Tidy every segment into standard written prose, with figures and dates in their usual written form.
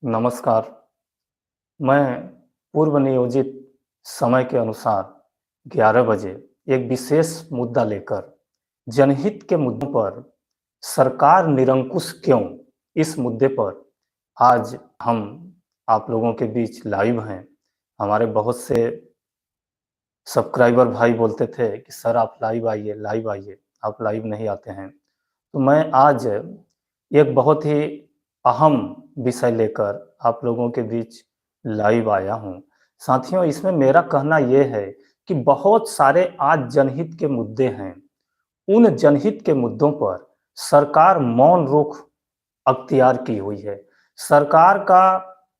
नमस्कार। मैं पूर्व नियोजित समय के अनुसार 11 बजे एक विशेष मुद्दा लेकर जनहित के मुद्दों पर सरकार निरंकुश क्यों, इस मुद्दे पर आज हम आप लोगों के बीच लाइव हैं। हमारे बहुत से सब्सक्राइबर भाई बोलते थे कि सर आप लाइव आइए, आप लाइव नहीं आते हैं। तो मैं आज एक बहुत ही अहम विषय लेकर आप लोगों के बीच लाइव आया हूं। साथियों, इसमें मेरा कहना यह है कि बहुत सारे आज जनहित के मुद्दे हैं। उन जनहित के मुद्दों पर सरकार मौन रुख अख्तियार की हुई है। सरकार का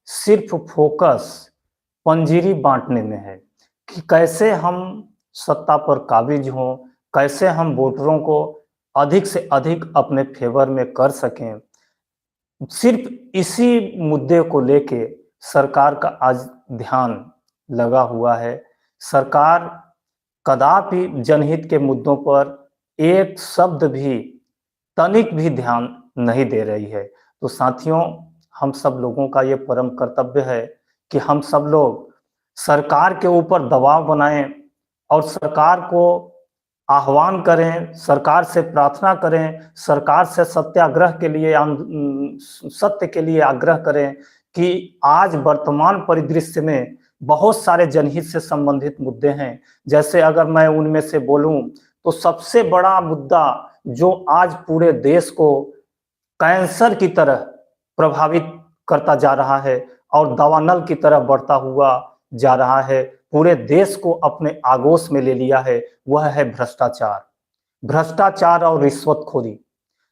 सिर्फ फोकस पंजीरी बांटने में है कि कैसे हम सत्ता पर काबिज हों, कैसे हम वोटरों को अधिक से अधिक अपने फेवर में कर सकें। सिर्फ इसी मुद्दे को लेके सरकार का आज ध्यान लगा हुआ है। सरकार कदापि जनहित के मुद्दों पर एक शब्द भी, तनिक भी ध्यान नहीं दे रही है। तो साथियों, हम सब लोगों का ये परम कर्तव्य है कि हम सब लोग सरकार के ऊपर दबाव बनाएं और सरकार को आह्वान करें, सरकार से प्रार्थना करें, सरकार से सत्याग्रह के लिए सत्य के लिए आग्रह करें कि आज वर्तमान परिदृश्य में बहुत सारे जनहित से संबंधित मुद्दे हैं। जैसे अगर मैं उनमें से बोलूं तो सबसे बड़ा मुद्दा जो आज पूरे देश को कैंसर की तरह प्रभावित करता जा रहा है और दावानल की तरह बढ़ता हुआ जा रहा है, पूरे देश को अपने आगोश में ले लिया है, वह है भ्रष्टाचार। भ्रष्टाचार और रिश्वतखोरी।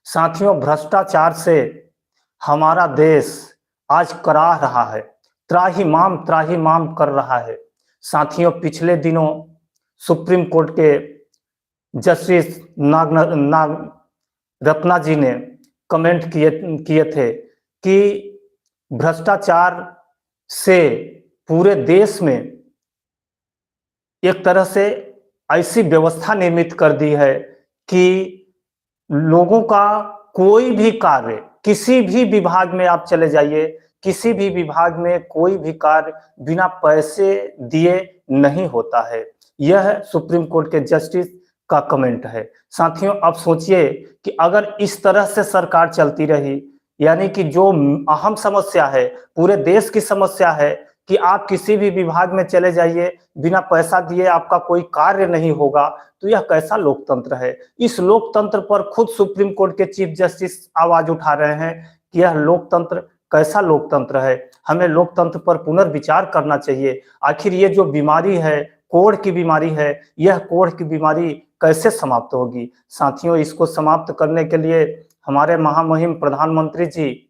साथियों, भ्रष्टाचार से हमारा देश आज कराह रहा है, त्राहिमाम कर रहा है। साथियों, पिछले दिनों सुप्रीम कोर्ट के जस्टिस नाग रत्ना जी ने कमेंट किए थे कि भ्रष्टाचार से पूरे देश में एक तरह से ऐसी व्यवस्था निर्मित कर दी है कि लोगों का कोई भी कार्य, किसी भी विभाग में आप चले जाइए, किसी भी विभाग में कोई भी कार्य बिना पैसे दिए नहीं होता है। यह सुप्रीम कोर्ट के जस्टिस का कमेंट है। साथियों, अब सोचिए कि अगर इस तरह से सरकार चलती रही, यानी कि जो अहम समस्या है, पूरे देश की समस्या है कि आप किसी भी विभाग में चले जाइए, बिना पैसा दिए आपका कोई कार्य नहीं होगा, तो यह कैसा लोकतंत्र है। इस लोकतंत्र पर खुद सुप्रीम कोर्ट के चीफ जस्टिस आवाज उठा रहे हैं कि यह लोकतंत्र कैसा लोकतंत्र है। हमें लोकतंत्र पर पुनर्विचार करना चाहिए। आखिर ये जो बीमारी है, कोढ़ की बीमारी है, यह कोढ़ की बीमारी कैसे समाप्त होगी। साथियों, इसको समाप्त करने के लिए हमारे महामहिम प्रधानमंत्री जी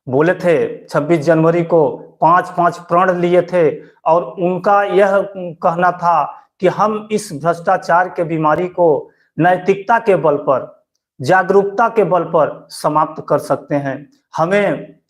बोले थे 26 जनवरी को 5-5 प्रण लिए थे और उनका यह कहना था कि हम इस भ्रष्टाचार के बीमारी को नैतिकता के बल पर, जागरूकता के बल पर समाप्त कर सकते हैं। हमें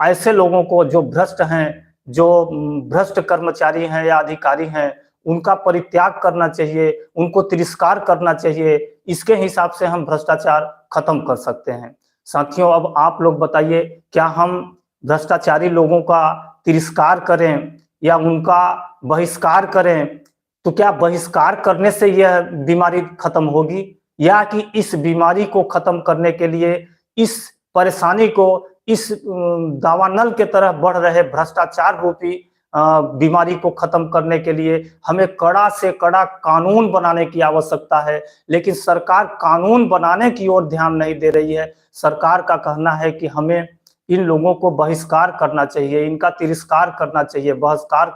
ऐसे लोगों को जो भ्रष्ट हैं, जो भ्रष्ट कर्मचारी हैं या अधिकारी हैं, उनका परित्याग करना चाहिए, उनको तिरस्कार करना चाहिए। इसके हिसाब से हम भ्रष्टाचार खत्म कर सकते हैं। साथियों, अब आप लोग बताइए, क्या हम भ्रष्टाचारी लोगों का तिरस्कार करें या उनका बहिष्कार करें? तो क्या बहिष्कार करने से यह बीमारी खत्म होगी, या कि इस बीमारी को खत्म करने के लिए, इस परेशानी को, इस दावानल के तरह बढ़ रहे भ्रष्टाचार रूपी बीमारी को खत्म करने के लिए हमें कड़ा से कड़ा कानून बनाने की आवश्यकता है। लेकिन सरकार कानून बनाने की ओर ध्यान नहीं दे रही है। सरकार का कहना है कि हमें इन लोगों को बहिष्कार करना चाहिए, इनका तिरस्कार करना चाहिए। बहिष्कार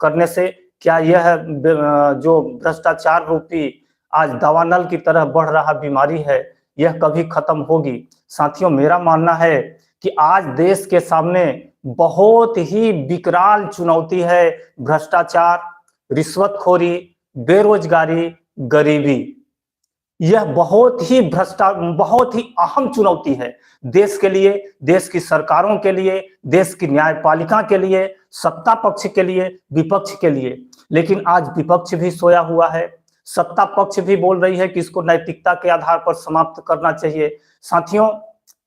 करने से क्या यह जो भ्रष्टाचार रूपी आज दावानल की तरह बढ़ रहा बीमारी है, यह कभी खत्म होगी? साथियों, मेरा मानना है कि आज देश के सामने बहुत ही विकराल चुनौती है भ्रष्टाचार, रिश्वतखोरी, बेरोजगारी, गरीबी। यह बहुत ही अहम चुनौती है देश के लिए, देश की सरकारों के लिए, देश की न्यायपालिका के लिए, सत्ता पक्ष के लिए, विपक्ष के लिए। लेकिन आज विपक्ष भी सोया हुआ है, सत्ता पक्ष भी बोल रही है कि इसको नैतिकता के आधार पर समाप्त करना चाहिए। साथियों,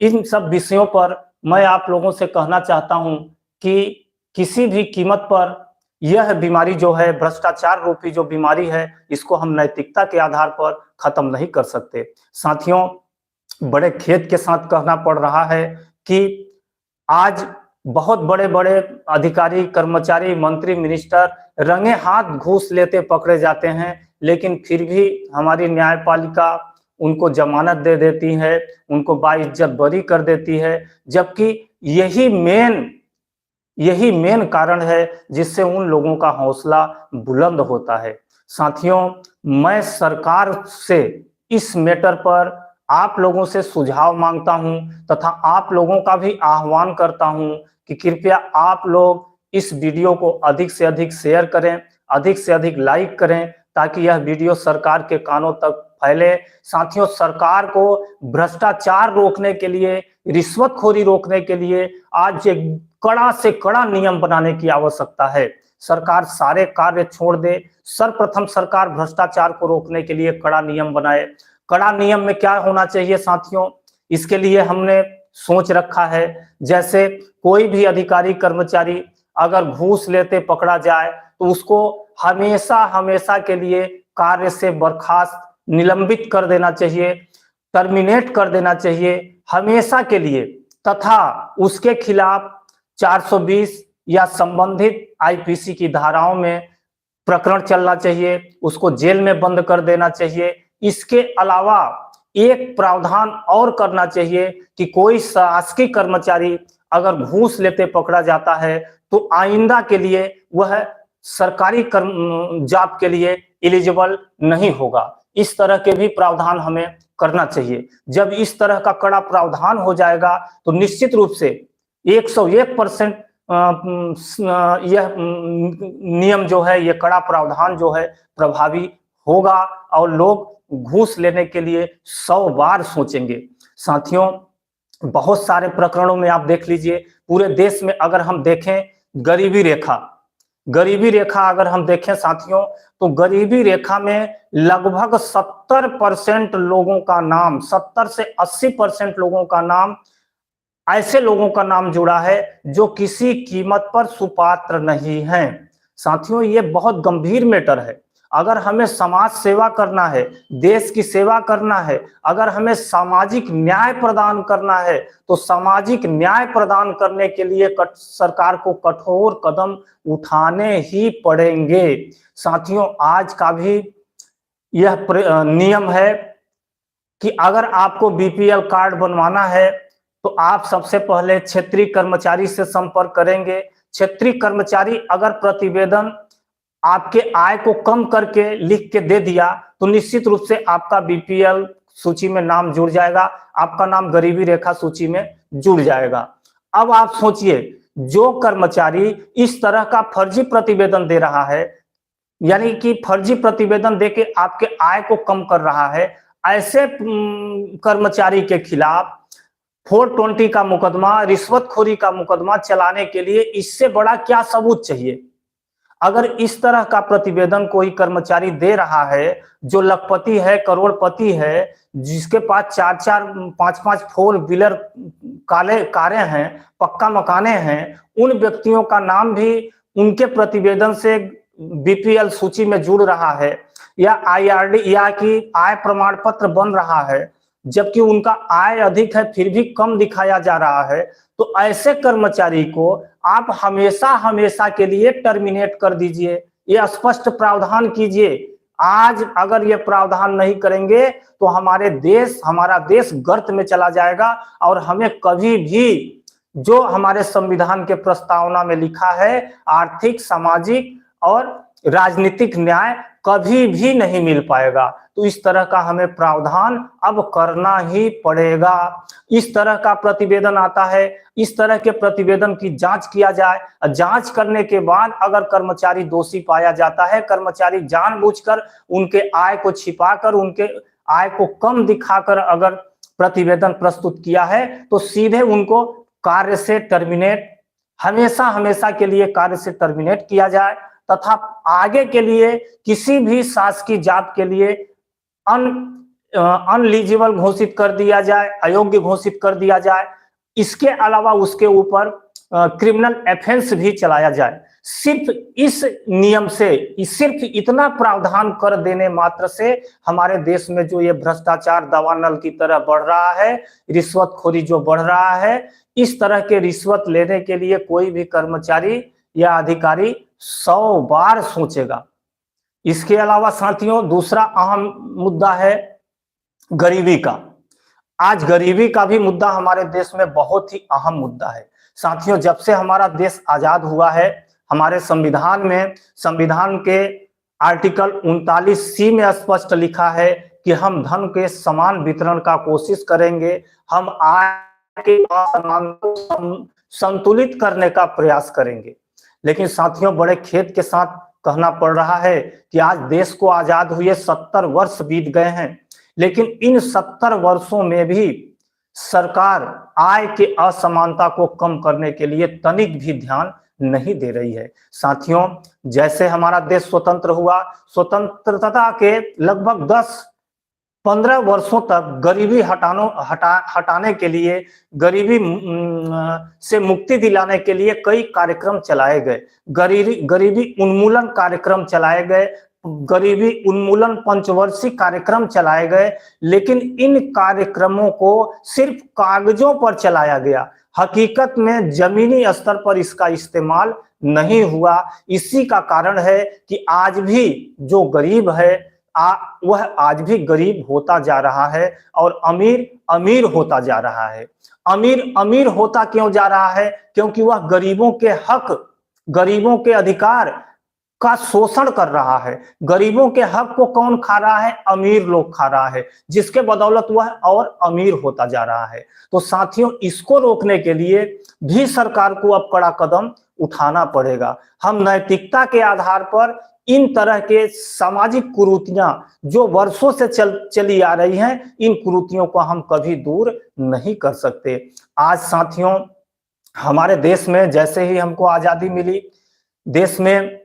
इन सब विषयों पर मैं आप लोगों से कहना चाहता हूं कि किसी भी कीमत पर यह बीमारी जो है, भ्रष्टाचार रूपी जो बीमारी है, इसको हम नैतिकता के आधार पर खत्म नहीं कर सकते। साथियों, बड़े खेद के साथ कहना पड़ रहा है कि आज बहुत बड़े-बड़े अधिकारी, कर्मचारी, मंत्री, मिनिस्टर रंगे हाथ घूस लेते पकड़े जाते हैं, लेकिन फिर भी हमारी न्यायपालिका उनको जमानत दे देती है, उनको बाइज्जत बरी कर देती है, जबकि यही मेन कारण है जिससे उन लोगों का हौसला बुलंद होता है। साथियों, मैं सरकार से इस मैटर पर आप लोगों से सुझाव मांगता हूं तथा आप लोगों का भी आह्वान करता हूं कि कृपया आप लोग इस वीडियो को अधिक से अधिक शेयर करें, अधिक से अधिक लाइक करें, ताकि यह वीडियो सरकार के कानों तक फैले। साथियों, सरकार को भ्रष्टाचार रोकने के लिए, रिश्वतखोरी रोकने के लिए आज एक कड़ा से कड़ा नियम बनाने की आवश्यकता है। सरकार सारे कार्य छोड़ दे, सर्वप्रथम सरकार भ्रष्टाचार को रोकने के लिए कड़ा नियम बनाए। कड़ा नियम में क्या होना चाहिए साथियों, इसके लिए हमने सोच रखा है। जैसे कोई भी अधिकारी, कर्मचारी अगर घूस लेते पकड़ा जाए तो उसको हमेशा हमेशा के लिए कार्य से बर्खास्त, निलंबित कर देना चाहिए, टर्मिनेट कर देना चाहिए हमेशा के लिए, तथा उसके खिलाफ 420 या संबंधित आईपीसी की धाराओं में प्रकरण चलना चाहिए, उसको जेल में बंद कर देना चाहिए। इसके अलावा एक प्रावधान और करना चाहिए कि कोई शासकीय कर्मचारी अगर घूस लेते पकड़ा जाता है तो आइंदा के लिए वह सरकारी जॉब के लिए एलिजिबल नहीं होगा। इस तरह के भी प्रावधान हमें करना चाहिए। जब इस तरह का कड़ा प्रावधान हो जाएगा तो निश्चित रूप से 101% यह नियम जो है, ये कड़ा प्रावधान जो है प्रभावी होगा और लोग घूस लेने के लिए 100 बार सोचेंगे। साथियों, बहुत सारे प्रकरणों में आप देख लीजिए, पूरे देश में अगर हम देखें गरीबी रेखा अगर हम देखें साथियों, तो गरीबी रेखा में लगभग 70% लोगों का नाम, 70 से 80% लोगों का नाम, ऐसे लोगों का नाम जुड़ा है जो किसी कीमत पर सुपात्र नहीं है। साथियों, ये बहुत गंभीर मैटर है। अगर हमें समाज सेवा करना है, देश की सेवा करना है, अगर हमें सामाजिक न्याय प्रदान करना है, तो सामाजिक न्याय प्रदान करने के लिए सरकार को कठोर कदम उठाने ही पड़ेंगे। साथियों, आज का भी यह नियम है कि अगर आपको बीपीएल कार्ड बनवाना है तो आप सबसे पहले क्षेत्रीय कर्मचारी से संपर्क करेंगे। क्षेत्रीय कर्मचारी अगर प्रतिवेदन आपके आय को कम करके लिख के दे दिया तो निश्चित रूप से आपका बीपीएल सूची में नाम जुड़ जाएगा, आपका नाम गरीबी रेखा सूची में जुड़ जाएगा। अब आप सोचिए, जो कर्मचारी इस तरह का फर्जी प्रतिवेदन दे रहा है, यानी कि फर्जी प्रतिवेदन देके आपके आय को कम कर रहा है, ऐसे कर्मचारी के खिलाफ 420 का मुकदमा, रिश्वतखोरी का मुकदमा चलाने के लिए इससे बड़ा क्या सबूत चाहिए। अगर इस तरह का प्रतिवेदन कोई कर्मचारी दे रहा है, जो लखपति है, करोड़पति है, जिसके पास 4-4, 5-5 फोर व्हीलर कारें हैं, पक्का मकाने हैं, उन व्यक्तियों का नाम भी उनके प्रतिवेदन से बीपीएल सूची में जुड़ रहा है, या आईआरडी या कि आय प्रमाण पत्र बन रहा है, जबकि उनका आय अधिक है फिर भी कम दिखाया जा रहा है, तो ऐसे कर्मचारी को आप हमेशा हमेशा के लिए टर्मिनेट कर दीजिए। ये स्पष्ट प्रावधान कीजिए। आज अगर ये प्रावधान नहीं करेंगे तो हमारा देश गर्त में चला जाएगा और हमें कभी भी, जो हमारे संविधान के प्रस्तावना में लिखा है, आर्थिक, सामाजिक और राजनीतिक न्याय कभी भी नहीं मिल पाएगा। तो इस तरह का हमें प्रावधान अब करना ही पड़ेगा। इस तरह का प्रतिवेदन आता है, इस तरह के प्रतिवेदन की जांच किया जाए, जांच करने के बाद अगर कर्मचारी दोषी पाया जाता है, कर्मचारी जानबूझकर उनके आय को छिपाकर, उनके आय को कम दिखाकर अगर प्रतिवेदन प्रस्तुत किया है, तो सीधे उनको कार्य से टर्मिनेट, हमेशा हमेशा के लिए कार्य से टर्मिनेट किया जाए, तथा आगे के लिए किसी भी शासकीय जात के लिए अनएलिजिबल घोषित कर दिया जाए, अयोग्य घोषित कर दिया जाए। इसके अलावा उसके ऊपर क्रिमिनल ऑफेंस भी चलाया जाए। सिर्फ इस नियम से, सिर्फ इतना प्रावधान कर देने मात्र से हमारे देश में जो ये भ्रष्टाचार दावानल की तरह बढ़ रहा है, रिश्वतखोरी जो बढ़ रहा है, इस तरह के रिश्वत लेने के लिए कोई भी कर्मचारी या अधिकारी 100 बार सोचेगा। इसके अलावा साथियों, दूसरा अहम मुद्दा है गरीबी का। आज गरीबी का भी मुद्दा हमारे देश में बहुत ही अहम मुद्दा है। साथियों, जब से हमारा देश आजाद हुआ है, हमारे संविधान में, संविधान के आर्टिकल 39C में स्पष्ट लिखा है कि हम धन के समान वितरण का कोशिश करेंगे, हम आय के असमान को संतुलित करने का प्रयास करेंगे। लेकिन साथियों, बड़े खेद के साथ कहना पड़ रहा है कि आज देश को आजाद हुए 70 वर्ष बीत गए हैं, लेकिन इन 70 वर्षों में भी सरकार आय के असमानता को कम करने के लिए तनिक भी ध्यान नहीं दे रही है। साथियों, जैसे हमारा देश स्वतंत्र हुआ, स्वतंत्रता के लगभग 10-15 वर्षों तक गरीबी हटाने के लिए, गरीबी से मुक्ति दिलाने के लिए कई कार्यक्रम चलाए गए। गरीबी उन्मूलन कार्यक्रम चलाए गए, गरीबी उन्मूलन पंचवर्षीय कार्यक्रम चलाए गए, लेकिन इन कार्यक्रमों को सिर्फ कागजों पर चलाया गया। हकीकत में जमीनी स्तर पर इसका इस्तेमाल नहीं हुआ। इसी का कारण है कि आज भी जो गरीब है वह आज भी गरीब होता जा रहा है और अमीर अमीर होता जा रहा है। अमीर अमीर होता क्यों जा रहा है? क्योंकि वह गरीबों के हक, गरीबों के अधिकार का शोषण कर रहा है। गरीबों के हक को कौन खा रहा है? अमीर लोग खा रहा है, जिसके बदौलत वह और अमीर होता जा रहा है। तो साथियों, इसको रोकने के लिए भी सरकार को अब कड़ा कदम उठाना पड़ेगा। हम नैतिकता के आधार पर इन तरह के सामाजिक कुरीतियां जो वर्षों से चली आ रही हैं, इन कुरीतियों को हम कभी दूर नहीं कर सकते। आज साथियों, हमारे देश में जैसे ही हमको आजादी मिली, देश में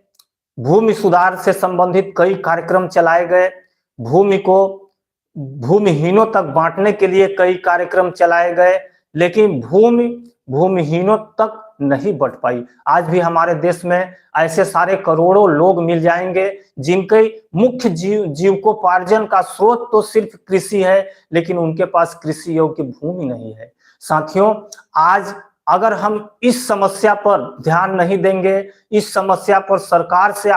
भूमि सुधार से संबंधित कई कार्यक्रम चलाए गए, भूमि को भूमिहीनों तक बांटने के लिए कई कार्यक्रम चलाए गए, लेकिन भूमि भूमिहीनों तक नहीं बट पाई। आज भी हमारे देश में ऐसे सारे करोड़ों लोग मिल जाएंगे जिनके मुख्य जीविकोपार्जन का स्रोत तो सिर्फ कृषि है, लेकिन उनके पास कृषि योग्य भूमि नहीं है। साथियों, आज अगर हम इस समस्या पर ध्यान नहीं देंगे, इस समस्या पर सरकार से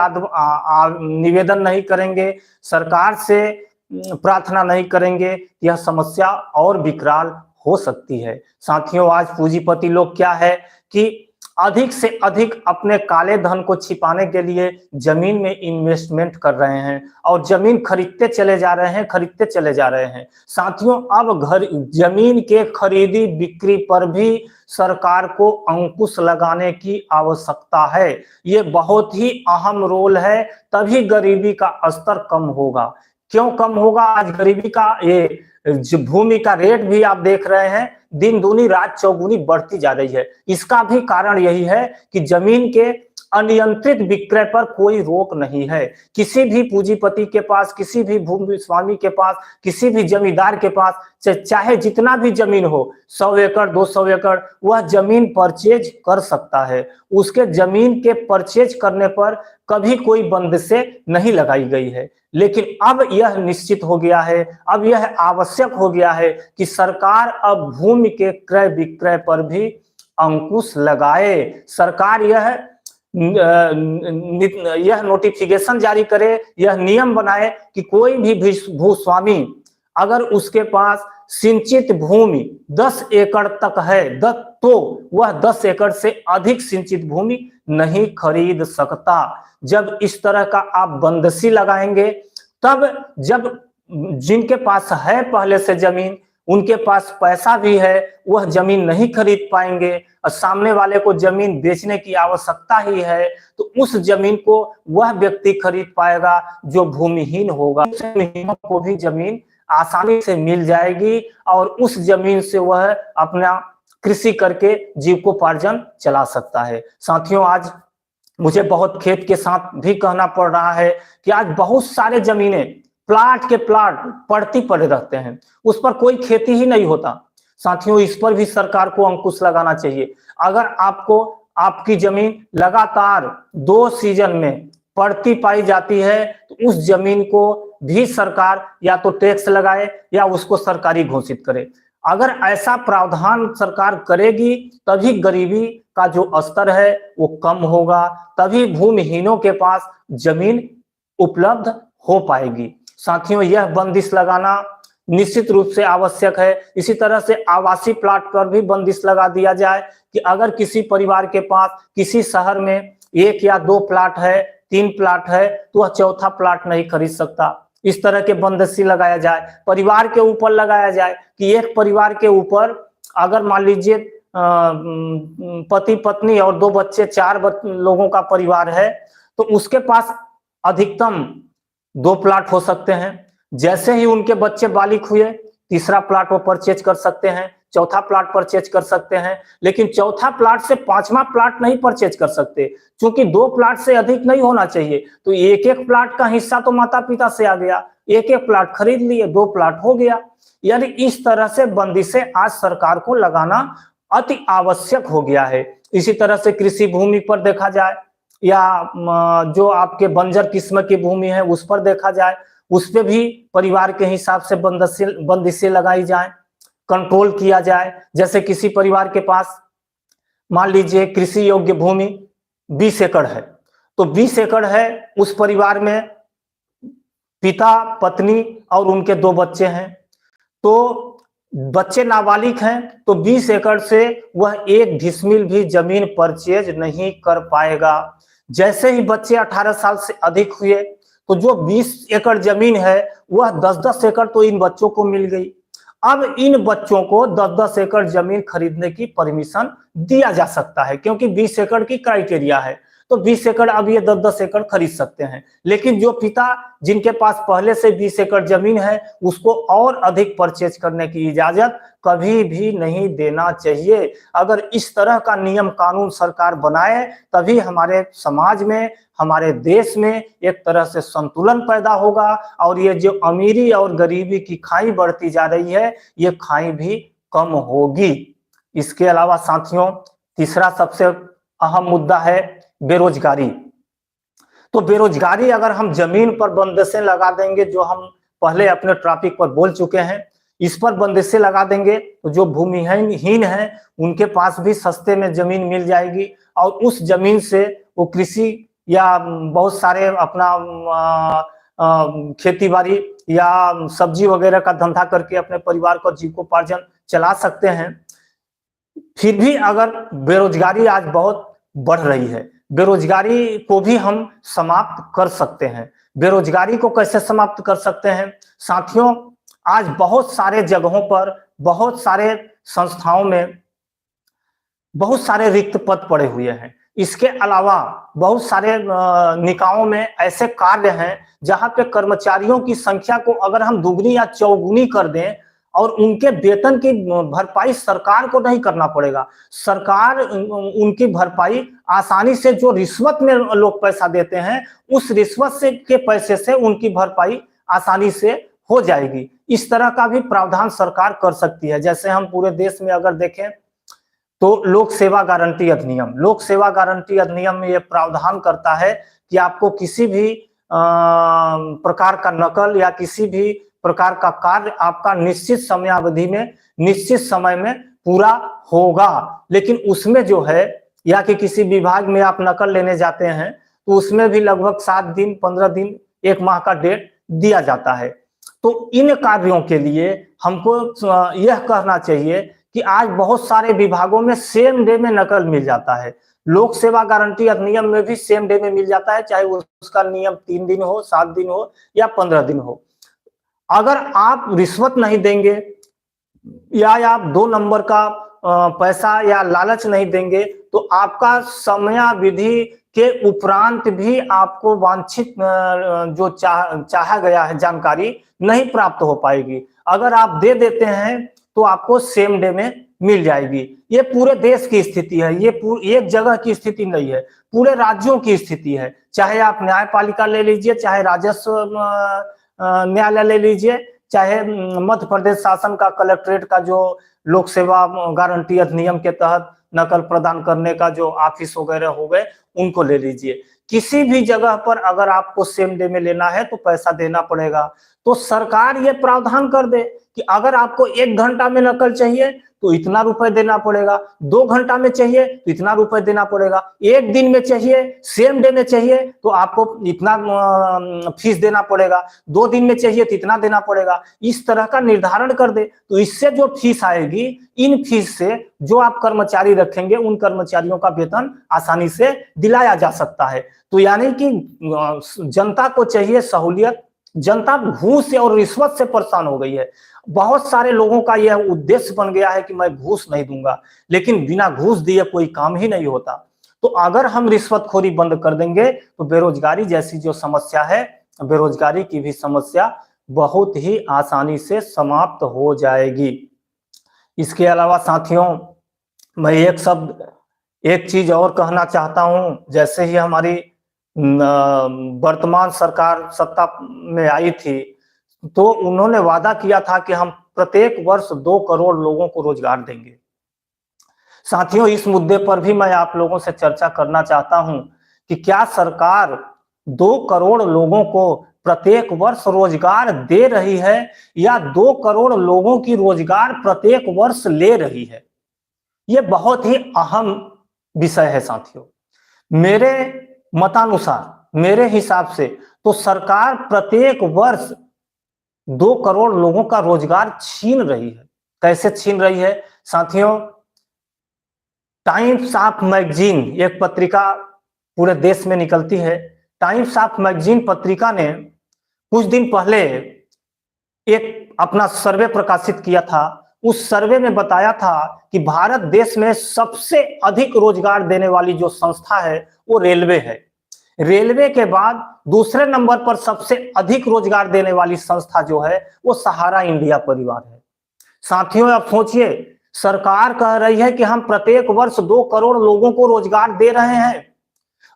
निवेदन नहीं करेंगे, सरकार से प्रार्थना नहीं करेंगे, यह समस्या और विकराल हो सकती है। साथियों, आज पूंजीपति लोग क्या है कि अधिक से अधिक अपने काले धन को छिपाने के लिए जमीन में इन्वेस्टमेंट कर रहे हैं और जमीन खरीदते चले जा रहे हैं। साथियों, अब जमीन के खरीदी बिक्री पर भी सरकार को अंकुश लगाने की आवश्यकता है। ये बहुत ही अहम रोल है, तभी गरीबी का स्तर कम होगा। क्यों कम होगा? आज गरीबी का भूमि का रेट भी आप देख रहे हैं, दिन दूनी रात चौगुनी बढ़ती जा रही है। इसका भी कारण यही है कि जमीन के अनियंत्रित विक्रय पर कोई रोक नहीं है। किसी भी पूंजीपति के पास, किसी भी भूमि स्वामी के पास, किसी भी जमींदार के पास चाहे जितना भी जमीन हो, 100 एकड़ 200 एकड़, वह जमीन परचेज कर सकता है। उसके जमीन के परचेज करने पर कभी कोई बंदिशें नहीं लगाई गई है। लेकिन अब यह निश्चित हो गया है, अब यह आवश्यक हो गया है कि सरकार अब भूमि के क्रय विक्रय पर भी अंकुश लगाए। सरकार यह नोटिफिकेशन जारी करे, यह नियम बनाए कि कोई भी भूस्वामी अगर उसके पास सिंचित भूमि 10 एकड़ तक है तो वह 10 एकड़ से अधिक सिंचित भूमि नहीं खरीद सकता। जब इस तरह का आप बंदशी लगाएंगे, तब जब जिनके पास है पहले से जमीन, उनके पास पैसा भी है, वह जमीन नहीं खरीद पाएंगे और सामने वाले को जमीन बेचने की आवश्यकता ही है, तो उस जमीन को वह व्यक्ति खरीद पाएगा जो भूमिहीन होगा। भूमिहीनों को भी जमीन आसानी से मिल जाएगी और उस जमीन से वह अपना कृषि करके जीविकोपार्जन चला सकता है। साथियों, आज मुझे बहुत खेद के साथ भी कहना पड़ रहा है कि आज बहुत सारे जमीनें प्लाट के प्लाट पड़ती पड़े रहते हैं, उस पर कोई खेती ही नहीं होता। साथियों इस पर भी सरकार को अंकुश लगाना चाहिए। अगर आपको आपकी जमीन लगातार 2 सीजन में पड़ती पाई जाती है तो उस जमीन को भी सरकार या तो टैक्स लगाए या उसको सरकारी घोषित करे। अगर ऐसा प्रावधान सरकार करेगी तभी गरीबी का जो स्तर है वो कम होगा, तभी भूमिहीनों के पास जमीन उपलब्ध हो पाएगी। साथियों यह बंदिश लगाना निश्चित रूप से आवश्यक है। इसी तरह से आवासीय प्लाट पर भी बंदिश लगा दिया जाए कि अगर किसी परिवार के पास किसी शहर में 1 या 2 प्लाट है, 3 प्लाट है, तो वह चौथा प्लाट नहीं खरीद सकता। इस तरह के बंदिशी लगाया जाए। परिवार के ऊपर लगाया जाए कि एक परिवार के ऊपर अगर मान लीजिए पति पत्नी और 2 बच्चे 4 लोगों का परिवार है तो उसके पास अधिकतम 2 प्लाट हो सकते हैं। जैसे ही उनके बच्चे बालिग हुए तीसरा प्लाट वो परचेज कर सकते हैं, चौथा प्लाट परचेज कर सकते हैं, लेकिन चौथा प्लाट से 5वां प्लाट नहीं परचेज कर सकते क्योंकि 2 प्लाट से अधिक नहीं होना चाहिए। तो एक एक प्लाट का हिस्सा तो माता पिता से आ गया, एक एक प्लाट खरीद लिए, 2 प्लाट हो गया। यानी इस तरह से बंदिशें आज सरकार को लगाना अति आवश्यक हो गया है। इसी तरह से कृषि भूमि पर देखा जाए या जो आपके बंजर किस्म की भूमि है उस पर देखा जाए, उस पे भी परिवार के हिसाब से बंदिशें लगाई जाए, कंट्रोल किया जाए। जैसे किसी परिवार के पास मान लीजिए कृषि योग्य भूमि 20 एकड़ है, तो 20 एकड़ है, उस परिवार में पिता पत्नी और उनके 2 बच्चे हैं, तो बच्चे नाबालिग हैं तो 20 एकड़ से वह 1 डिसमिल भी जमीन परचेज नहीं कर पाएगा। जैसे ही बच्चे 18 साल से अधिक हुए तो जो 20 एकड़ जमीन है वह 10-10 एकड़ तो इन बच्चों को मिल गई। अब इन बच्चों को 10-10 एकड़ जमीन खरीदने की परमिशन दिया जा सकता है क्योंकि 20 एकड़ की क्राइटेरिया है, तो 20 एकड़ अब ये 10-10 एकड़ खरीद सकते हैं। लेकिन जो पिता जिनके पास पहले से 20 एकड़ जमीन है उसको और अधिक परचेज करने की इजाजत कभी भी नहीं देना चाहिए। अगर इस तरह का नियम कानून सरकार बनाए तभी हमारे समाज में, हमारे देश में एक तरह से संतुलन पैदा होगा और ये जो अमीरी और गरीबी की खाई बढ़ती जा रही है ये खाई भी कम होगी। इसके अलावा साथियों तीसरा सबसे अहम मुद्दा है बेरोजगारी। तो बेरोजगारी अगर हम जमीन पर बंदिशें लगा देंगे, जो हम पहले अपने टॉपिक पर बोल चुके हैं, इस पर बंदिशें लगा देंगे तो जो भूमिहीन है उनके पास भी सस्ते में जमीन मिल जाएगी और उस जमीन से वो कृषि या बहुत सारे अपना खेती बाड़ी या सब्जी वगैरह का धंधा करके अपने परिवार को जीविकोपार्जन चला सकते हैं। फिर भी अगर बेरोजगारी आज बहुत बढ़ रही है, बेरोजगारी को भी हम समाप्त कर सकते हैं। बेरोजगारी को कैसे समाप्त कर सकते हैं साथियों? आज बहुत सारे जगहों पर, बहुत सारे संस्थाओं में बहुत सारे रिक्त पद पड़े हुए हैं। इसके अलावा बहुत सारे निकायों में ऐसे कार्य हैं जहां पे कर्मचारियों की संख्या को अगर हम दुगनी या चौगुनी कर दें और उनके वेतन की भरपाई सरकार को नहीं करना पड़ेगा, सरकार उनकी भरपाई आसानी से, जो रिश्वत में लोग पैसा देते हैं उस रिश्वत से के पैसे से उनकी भरपाई आसानी से हो जाएगी। इस तरह का भी प्रावधान सरकार कर सकती है। जैसे हम पूरे देश में अगर देखें तो लोक सेवा गारंटी अधिनियम में यह प्रावधान करता है कि आपको किसी भी प्रकार का नकल या किसी भी प्रकार का कार्य आपका निश्चित समयावधि में, निश्चित समय में पूरा होगा। लेकिन उसमें जो है, या कि किसी विभाग में आप नकल लेने जाते हैं तो उसमें भी लगभग 7 दिन, 15 दिन, 1 माह का डेट दिया जाता है। तो इन कार्यों के लिए हमको यह कहना चाहिए कि आज बहुत सारे विभागों में सेम डे में नकल मिल जाता है। लोक सेवा गारंटी अधिनियम में भी सेम डे में मिल जाता है, चाहे उसका नियम 3 दिन हो, 7 दिन हो या 15 दिन हो। अगर आप रिश्वत नहीं देंगे या आप 2 नंबर का पैसा या लालच नहीं देंगे तो आपका समयावधि के उपरांत भी आपको वांछित जो चाहा गया है जानकारी नहीं प्राप्त हो पाएगी। अगर आप दे देते हैं तो आपको सेम डे में मिल जाएगी। ये पूरे देश की स्थिति है, ये एक जगह की स्थिति नहीं है, पूरे राज्यों की स्थिति है। चाहे आप न्यायपालिका ले लीजिए, चाहे राजस्व न्यायालय ले लीजिए, चाहे मध्य प्रदेश शासन का कलेक्ट्रेट का जो लोक सेवा गारंटी अधिनियम के तहत नकल प्रदान करने का जो ऑफिस वगैरह हो गए, उनको ले लीजिए। किसी भी जगह पर अगर आपको सेम डे में लेना है तो पैसा देना पड़ेगा। तो सरकार ये प्रावधान कर दे कि अगर आपको 1 घंटा में नकल चाहिए तो इतना रुपए देना पड़ेगा, 2 घंटा में चाहिए तो इतना रुपए देना पड़ेगा, 1 दिन में चाहिए, सेम डे में चाहिए तो आपको इतना फीस देना पड़ेगा, 2 दिन में चाहिए तो इतना देना पड़ेगा। इस तरह का निर्धारण कर दे तो इससे जो फीस आएगी, इन फीस से जो आप कर्मचारी रखेंगे उन कर्मचारियों का वेतन आसानी से दिलाया जा सकता है। तो यानी कि जनता को चाहिए सहूलियत, जनता घूस और रिश्वत से परेशान हो गई है। बहुत सारे लोगों का यह उद्देश्य बन गया है कि मैं घूस नहीं दूंगा, लेकिन बिना घूस दिए कोई काम ही नहीं होता। तो अगर हम रिश्वतखोरी बंद कर देंगे तो बेरोजगारी जैसी जो समस्या है, बेरोजगारी की भी समस्या बहुत ही आसानी से समाप्त हो जाएगी। इसके अलावा साथियों, मैं एक चीज और कहना चाहता हूं। जैसे ही हमारी वर्तमान सरकार सत्ता में आई थी तो उन्होंने वादा किया था कि हम प्रत्येक वर्ष 2 करोड़ लोगों को रोजगार देंगे। साथियों, इस मुद्दे पर भी मैं आप लोगों से चर्चा करना चाहता हूं कि क्या सरकार 2 करोड़ लोगों को प्रत्येक वर्ष रोजगार दे रही है या 2 करोड़ लोगों की रोजगार प्रत्येक वर्ष ले रही है? यह बहुत ही अहम विषय है साथियों। मेरे मतानुसार, मेरे हिसाब से तो सरकार प्रत्येक वर्ष 2 करोड़ लोगों का रोजगार छीन रही है। कैसे छीन रही है साथियों? टाइम्स ऑफ मैगजीन, एक पत्रिका पूरे देश में निकलती है, टाइम्स ऑफ मैगजीन पत्रिका ने कुछ दिन पहले एक अपना सर्वे प्रकाशित किया था। उस सर्वे में बताया था कि भारत देश में सबसे अधिक रोजगार देने वाली जो संस्था है वो रेलवे है। रेलवे के बाद दूसरे नंबर पर सबसे अधिक रोजगार देने वाली संस्था जो है वो सहारा इंडिया परिवार है। साथियों, अब सोचिए, सरकार कह रही है कि हम प्रत्येक वर्ष 2 करोड़ लोगों को रोजगार दे रहे हैं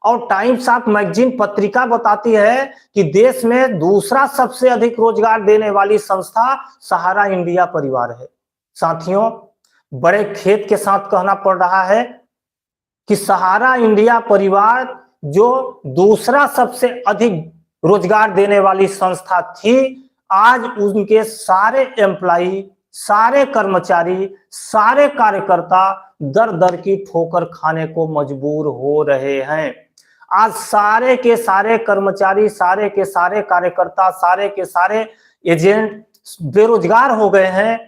और टाइम्स ऑफ मैगजीन पत्रिका बताती है कि देश में दूसरा सबसे अधिक रोजगार देने वाली संस्था सहारा इंडिया परिवार है। साथियों, बड़े खेद के साथ कहना पड़ रहा है कि सहारा इंडिया परिवार जो दूसरा सबसे अधिक रोजगार देने वाली संस्था थी, आज उनके सारे एम्प्लॉई, सारे कर्मचारी, सारे कार्यकर्ता दर दर की ठोकर खाने को मजबूर हो रहे हैं। आज सारे के सारे कर्मचारी, सारे के सारे कार्यकर्ता, सारे के सारे एजेंट बेरोजगार हो गए हैं।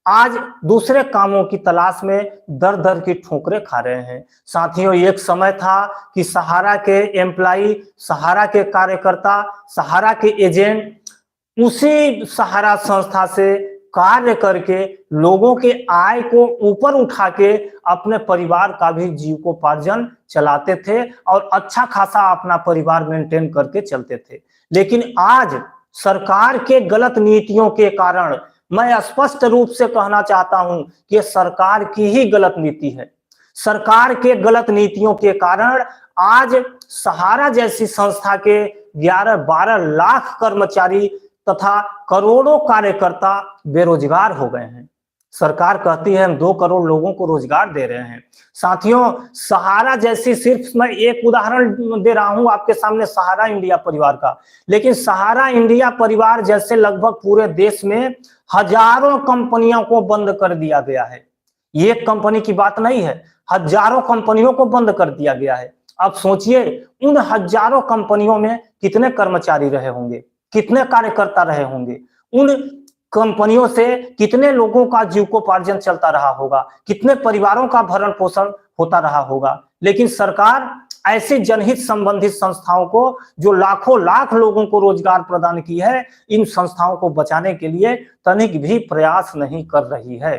आज दूसरे कामों की तलाश में दर दर की ठोकरें खा रहे हैं। साथियों, एक समय था कि सहारा के एम्प्लॉई, सहारा के कार्यकर्ता, सहारा के एजेंट उसी सहारा संस्था से कार्य करके लोगों के आय को ऊपर उठा के अपने परिवार का भी जीविकोपार्जन चलाते थे और अच्छा खासा अपना परिवार मेंटेन करके चलते थे। लेकिन आज सरकार के गलत नीतियों के कारण, मैं स्पष्ट रूप से कहना चाहता हूं कि सरकार की ही गलत नीति है। सरकार के गलत नीतियों के कारण आज सहारा जैसी संस्था के 11-12 लाख कर्मचारी तथा करोड़ों कार्यकर्ता बेरोजगार हो गए हैं। सरकार कहती है हम 2 करोड़ लोगों को रोजगार दे रहे हैं। साथियों, सहारा जैसी, सिर्फ मैं एक उदाहरण दे रहा हूं आपके सामने सहारा इंडिया परिवार का, लेकिन सहारा इंडिया परिवार जैसे लगभग पूरे देश में हजारों कंपनियों को बंद कर दिया गया है। एक कंपनी की बात नहीं है, हजारों कंपनियों को बंद कर दिया गया है। अब सोचिए, उन हजारों कंपनियों में कितने कर्मचारी रहे होंगे, कितने कार्यकर्ता रहे होंगे, उन कंपनियों से कितने लोगों का जीविकोपार्जन चलता रहा होगा, कितने परिवारों का भरण पोषण होता रहा होगा। लेकिन सरकार ऐसी जनहित संबंधित संस्थाओं को, जो लाखों लाख लोगों को रोजगार प्रदान की है, इन संस्थाओं को बचाने के लिए तनिक भी प्रयास नहीं कर रही है।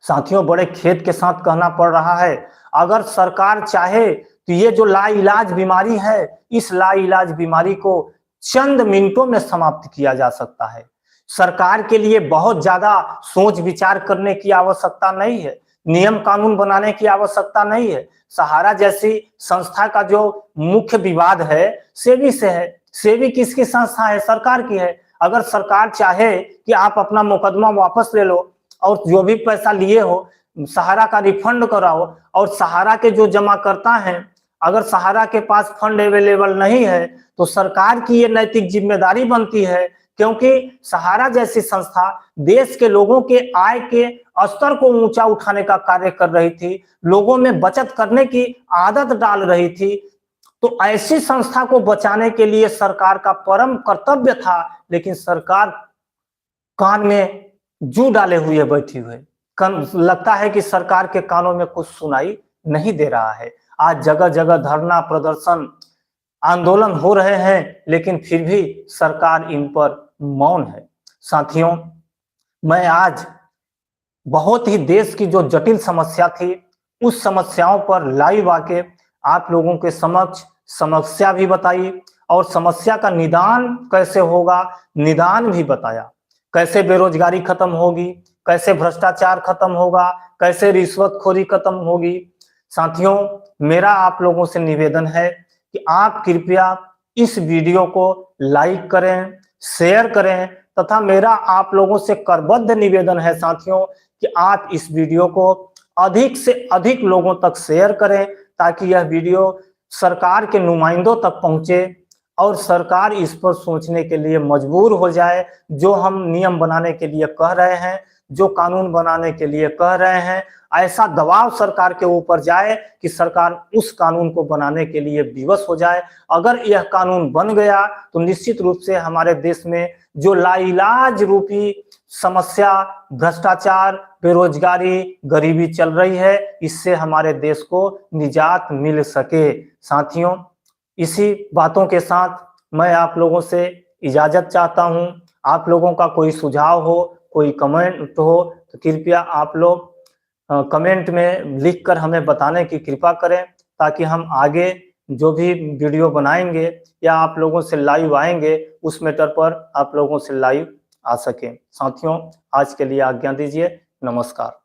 साथियों, बड़े खेद के साथ कहना पड़ रहा है, अगर सरकार चाहे तो ये जो लाइलाज बीमारी है, इस लाइलाज बीमारी को चंद मिनटों में समाप्त किया जा सकता है। सरकार के लिए बहुत ज्यादा सोच विचार करने की आवश्यकता नहीं है, नियम कानून बनाने की आवश्यकता नहीं है। सहारा जैसी संस्था का जो मुख्य विवाद है सेबी से है। सेबी किसकी संस्था है? सरकार की है। अगर सरकार चाहे कि आप अपना मुकदमा वापस ले लो, और जो भी पैसा लिए हो सहारा का रिफंड कराओ। और सहारा के जो जमा करता है, अगर सहारा के पास फंड अवेलेबल नहीं है तो सरकार की ये नैतिक जिम्मेदारी बनती है, क्योंकि सहारा जैसी संस्था देश के लोगों के आय के स्तर को ऊंचा उठाने का कार्य कर रही थी, लोगों में बचत करने की आदत डाल रही थी। तो ऐसी संस्था को बचाने के लिए सरकार का परम कर्तव्य था, लेकिन सरकार कान में जू डाले हुए बैठी हुई। लगता है कि सरकार के कानों में कुछ सुनाई नहीं दे रहा है। आज जगह जगह धरना प्रदर्शन आंदोलन हो रहे हैं, लेकिन फिर भी सरकार इन पर मौन है। साथियों, मैं आज बहुत ही देश की जो जटिल समस्या थी उस समस्याओं पर लाइव आके आप लोगों के समक्ष समस्या भी बताई और समस्या का निदान कैसे होगा निदान भी बताया। कैसे बेरोजगारी खत्म होगी, कैसे भ्रष्टाचार खत्म होगा, कैसे रिश्वतखोरी खत्म होगी। साथियों, मेरा आप लोगों से निवेदन है कि आप कृपया इस वीडियो को लाइक करें, शेयर करें, तथा मेरा आप लोगों से करबद्ध निवेदन है साथियों कि आप इस वीडियो को अधिक से अधिक लोगों तक शेयर करें, ताकि यह वीडियो सरकार के नुमाइंदों तक पहुंचे और सरकार इस पर सोचने के लिए मजबूर हो जाए। जो हम नियम बनाने के लिए कह रहे हैं, जो कानून बनाने के लिए कह रहे हैं, ऐसा दबाव सरकार के ऊपर जाए कि सरकार उस कानून को बनाने के लिए विवश हो जाए। अगर यह कानून बन गया तो निश्चित रूप से हमारे देश में जो लाइलाज रूपी समस्या भ्रष्टाचार, बेरोजगारी, गरीबी चल रही है, इससे हमारे देश को निजात मिल सके। साथियों, इसी बातों के साथ मैं आप लोगों से इजाजत चाहता हूं। आप लोगों का कोई सुझाव हो, कोई कमेंट हो तो कृपया आप लोग कमेंट में लिखकर हमें बताने की कृपा करें, ताकि हम आगे जो भी वीडियो बनाएंगे या आप लोगों से लाइव आएंगे उस मैटर पर आप लोगों से लाइव आ सकें। साथियों, आज के लिए आज्ञा दीजिए। नमस्कार।